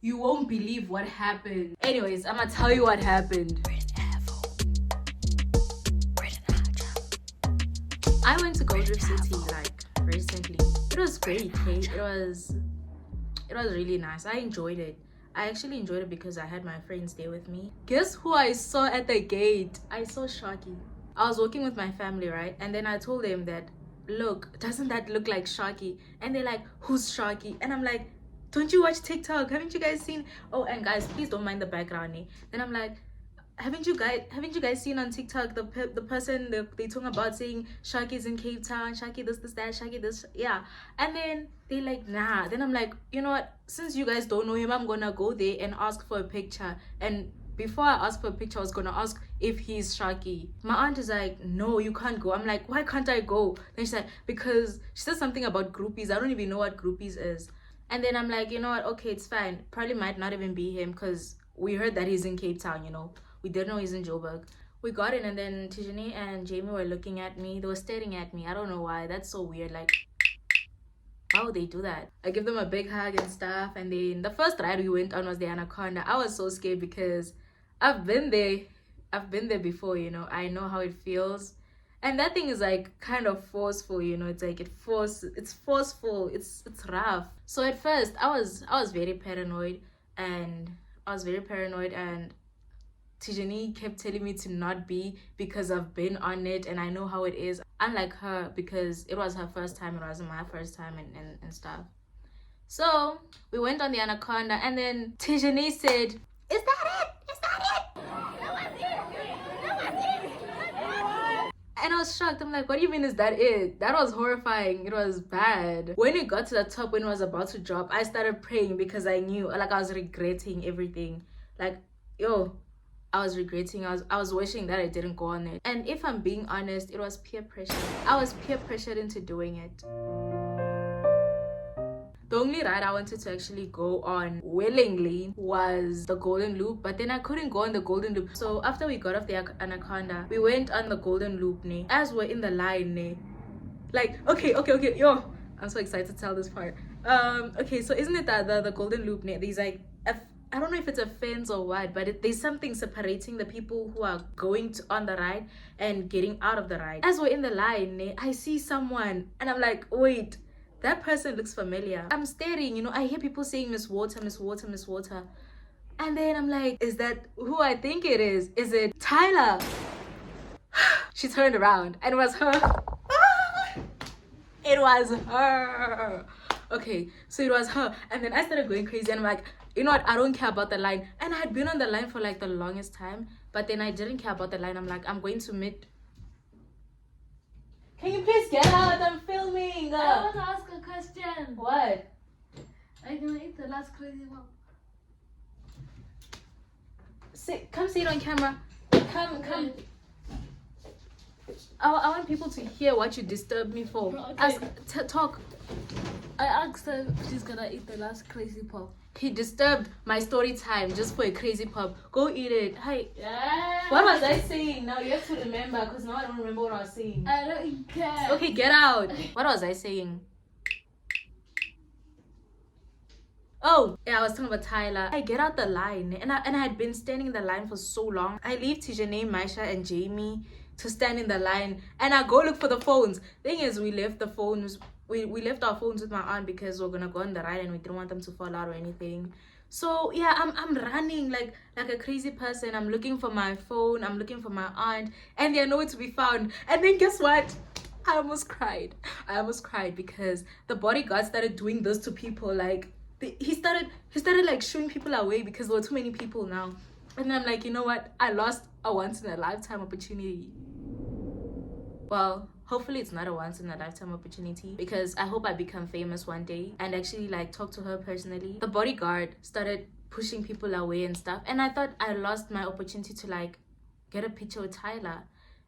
You won't believe what happened. Anyways, I'm gonna tell you what happened. I went to Gold Reef City like recently. It was great, okay? It was really nice. I enjoyed it. I actually enjoyed it because I had my friends there with me. Guess who I saw at the gate? I saw Sharky. I was walking with my family, right? And then I told them that, look, doesn't that look like Sharky? And they're like, who's Sharky? And I'm like, don't you watch TikTok? Haven't you guys seen? Oh, and guys, please don't mind the background. Eh? Then I'm like, haven't you guys seen on TikTok the person they talking about saying Sharky's in Cape Town, Sharky this that, Sharky this, yeah. And then they like, nah. Then I'm like, you know what, since you guys don't know him, I'm gonna go there and ask for a picture. And before I ask for a picture, I was gonna ask if he's Sharky. My aunt is like, no, you can't go. I'm like, why can't I go? Then she's like, because she said something about groupies. I don't even know what groupies is. And then I'm like, you know what, okay, it's fine, probably might not even be him because we heard that he's in Cape Town, you know. We didn't know he's in Joburg. We got in, and then Tijani and Jamie were looking at me. They were staring at me. I don't know why. That's so weird. Like, why would they do that? I give them a big hug and stuff. And then the first ride we went on was the Anaconda. I was so scared because I've been there. I've been there before, you know. I know how it feels. And that thing is like kind of forceful, you know. It's like it's forceful. It's rough. So at first I was very paranoid, and Tijani kept telling me to not be because I've been on it and I know how it is. Unlike her, because it was her first time, it wasn't my first time and stuff. So we went on the Anaconda, and then Tijani said, is that it? Is that it? That was it. That was it. And I was shocked. I'm like, what do you mean is that it? That was horrifying. It was bad. When it got to the top, when it was about to drop, I started praying because I knew, like, I was regretting everything. Like, yo, I was regretting. I was wishing that I didn't go on it. And if I'm being honest, it was peer pressure. I was peer pressured into doing it. The only ride I wanted to actually go on willingly was the Golden Loop, but then I couldn't go on the Golden Loop. So after we got off the Anaconda, we went on the Golden Loop, ne? As we're in the line, ne? Like, okay, yo, I'm so excited to tell this part. Okay, so isn't it that the Golden Loop, ne? There's like I don't know if it's a fence or what, but there's something separating the people who are going on the ride and getting out of the ride. As we're in the line, I see someone and I'm like, wait, that person looks familiar. I'm staring, you know, I hear people saying Miss Water, Miss Water, Miss Water. And then I'm like, is that who I think it is? Is it Tyler? She turned around and it was her. It was her. Okay, so it was her. And then I started going crazy and I'm like, you know what, I don't care about the line. And I had been on the line for like the longest time, but then I didn't care about the line. I'm like, I'm going to meet. Can you please get out? I'm filming. I want to ask a question. What? Are you gonna eat the last crazy one? Come see it on camera. Come. I want people to hear what you disturbed me for. Okay. Talk. I asked her if she's gonna eat the last crazy pop. He disturbed my story time just for a crazy pub. Go eat it. Hi. Yeah. What was I saying? Now you have to remember, because now I don't remember what I was saying. I don't care. Okay, get out. What was I saying? Oh, yeah, I was talking about Tyler. I get out the line, and I had been standing in the line for so long. I leave Tijane, Maisha, and Jamie to stand in the line, and I go look for the phones. Thing is, we left the phones. We left our phones with my aunt because we're gonna go on the ride and we didn't want them to fall out or anything. So yeah, I'm running like a crazy person. I'm looking for my phone. I'm looking for my aunt, and they're nowhere to be found. And then guess what? I almost cried. Because the bodyguard started doing this to people. Like he started like shooing people away because there were too many people now. And I'm like, you know what? I lost a once in a lifetime opportunity. Well, hopefully it's not a once in a lifetime opportunity, because I hope I become famous one day and actually like talk to her personally. The bodyguard started pushing people away and stuff, and I thought I lost my opportunity to like get a picture with Tyler.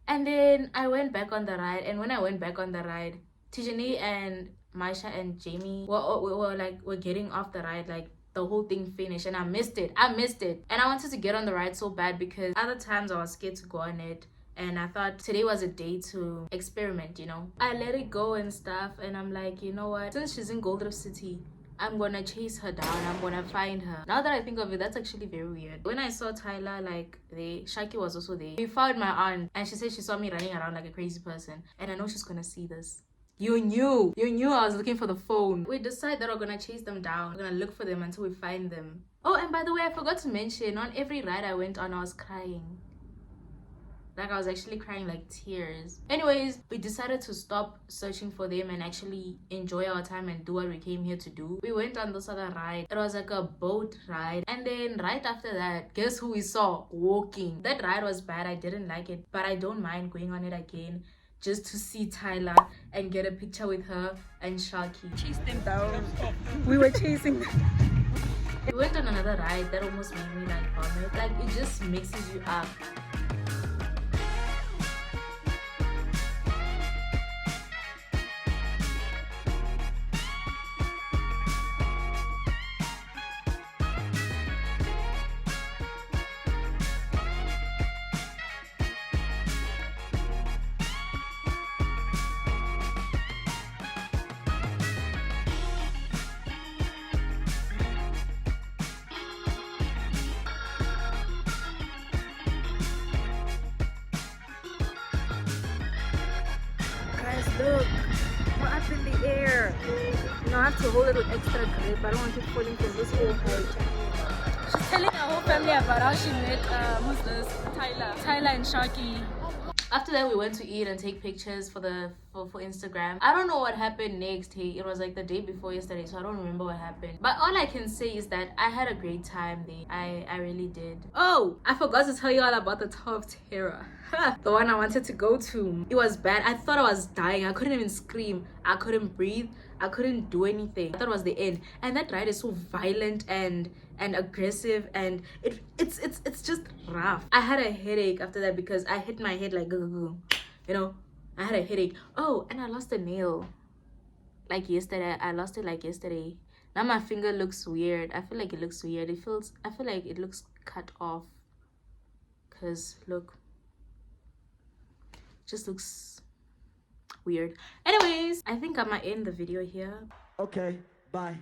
And then I went back on the ride, and when I went back on the ride, Tijani and Maisha and Jamie were getting off the ride, like the whole thing finished, and I missed it. And I wanted to get on the ride so bad because other times I was scared to go on it. And I thought today was a day to experiment, you know. I let it go and stuff, and I'm like, you know what? Since she's in Gold Reef City, I'm gonna chase her down. I'm gonna find her. Now that I think of it, that's actually very weird. When I saw Tyler, like, Shaki was also there. We found my aunt and she said she saw me running around like a crazy person. And I know she's gonna see this. You knew I was looking for the phone. We decide that we're gonna chase them down. We're gonna look for them until we find them. Oh, and by the way, I forgot to mention, on every ride I went on, I was crying. Like, I was actually crying like tears. Anyways, we decided to stop searching for them and actually enjoy our time and do what we came here to do. We went on this other ride. It was like a boat ride. And then right after that, guess who we saw walking? That ride was bad. I didn't like it, but I don't mind going on it again just to see Tyler and get a picture with her and Sharky. Chase them down. We were chasing them. We went on another ride that almost made me like vomit. Like, it just mixes you up. Look, we're up in the air. You know, I have to hold it with extra grip. I don't want it falling from this whole height. She's telling her whole family about how she met who's this? Tyler and Sharky. After that, we went to eat and take pictures for Instagram. I don't know what happened next. Hey, it was like the day before yesterday, so I don't remember what happened. But all I can say is that I had a great time there. I really did. Oh, I forgot to tell you all about the Tower of Terror. The one I wanted to go to. It was bad. I thought I was dying. I couldn't even scream. I couldn't breathe. I couldn't do anything. I thought it was the end. And that ride is so violent and aggressive, and it's just rough. I had a headache after that because I hit my head like, you know, I had a headache. Oh, and I lost a nail like yesterday. I lost it like yesterday. Now my finger looks weird. I feel like it looks weird. I feel like it looks cut off, because look, just looks weird. Anyways, I think I might end the video here. Okay, bye.